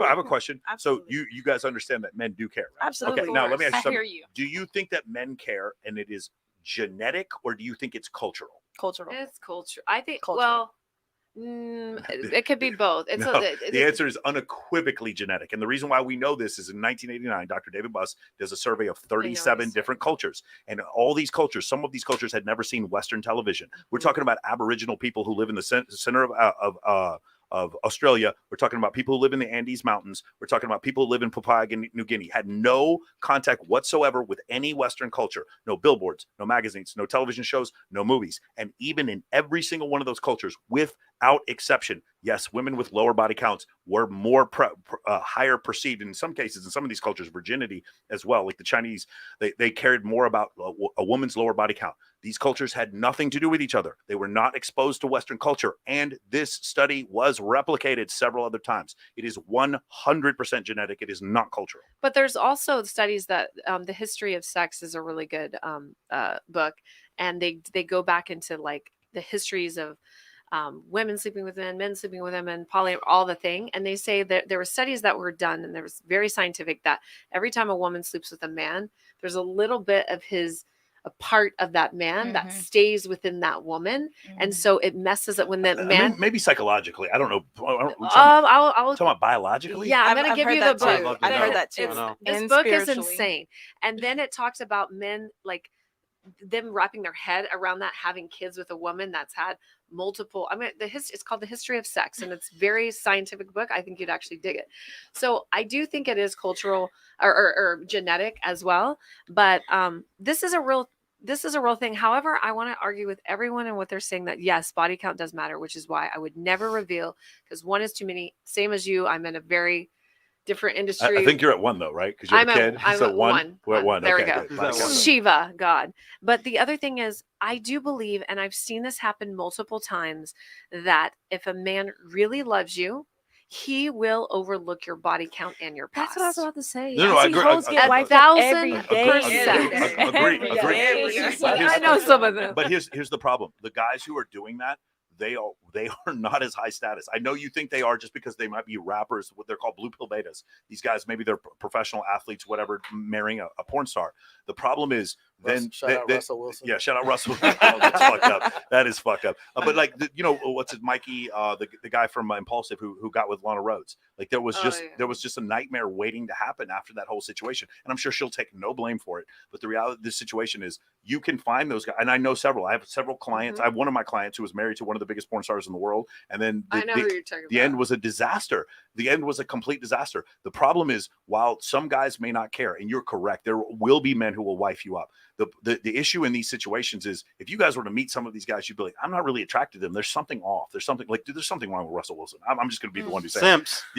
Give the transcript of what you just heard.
But I have a question. Absolutely. So you guys understand that men do care, right? Absolutely. Okay, now let me ask you I something. hear you. Do you think that men care and it is genetic, or do you think it's cultural? Cultural. It's culture. I think. Culture. Well, it could be both. It's No, the answer is unequivocally genetic. And the reason why we know this is in 1989, Dr. David Buss does a survey of 37 different cultures. And all these cultures, some of these cultures had never seen Western television. We're talking about Aboriginal people who live in the center of Australia. We're talking about people who live in the Andes Mountains. We're talking about people who live in Papua New Guinea, had no contact whatsoever with any Western culture. No billboards, no magazines, no television shows, no movies. And even in every single one of those cultures, without exception, yes, women with lower body counts were more higher perceived in some cases, in some of these cultures, virginity as well. Like the Chinese, they cared more about a woman's lower body count. These cultures had nothing to do with each other. They were not exposed to Western culture. And this study was replicated several other times. It is 100% genetic. It is not cultural. But there's also studies that The History of Sex is a really good book. And they go back into like the histories of women sleeping with men sleeping with women, poly, all the thing. And they say that there were studies that were done, and there was very scientific, that every time a woman sleeps with a man, there's a little bit of a part of that man that stays within that woman. And so it messes up when that man, maybe psychologically, I don't know. I'll talking about biologically. Yeah, I'm going to give you the book. I've heard that too. This book is insane. And then it talks about men, like them wrapping their head around that, having kids with a woman that's had multiple, it's called The History of Sex, and it's very scientific book. I think you'd actually dig it. So I do think it is cultural or genetic as well, but this is a real thing. However, I want to argue with everyone and what they're saying, that yes, body count does matter, which is why I would never reveal, because one is too many. Same as you, I'm in a very different industry. I think you're at one though, right? Because you're a kid. I'm so at one. We're at one. There okay, we go. Shiva, God. But the other thing is, I do believe, and I've seen this happen multiple times, that if a man really loves you, he will overlook your body count and your past. That's what I was about to say. No, I agree. Hoes get wiped up every day. Agree. I know some of them. But here's the problem: the guys who are doing that, they are not as high status. I know you think they are just because they might be rappers. What they're called blue pill betas. These guys, maybe they're professional athletes, whatever, marrying a porn star. The problem is shout out Russell Wilson. Yeah, shout out Russell. Oh, that's fucked up. That is fucked up. But like, what's it, Mikey, the guy from Impulsive who got with Lana Rhoades. Like there was just a nightmare waiting to happen after that whole situation. And I'm sure she'll take no blame for it. But the reality of this situation is, you can find those guys, and I know several. I have several clients. I have one of my clients who was married to one of the biggest porn stars in the world, and then I know who you're talking about. The end was a disaster. The end was a complete disaster. The problem is, while some guys may not care, and you're correct, there will be men who will wife you up. The issue in these situations is, if you guys were to meet some of these guys, you'd be like, I'm not really attracted to them. There's something off. There's something wrong with Russell Wilson. I'm just going to be the one who says Simps. Yeah.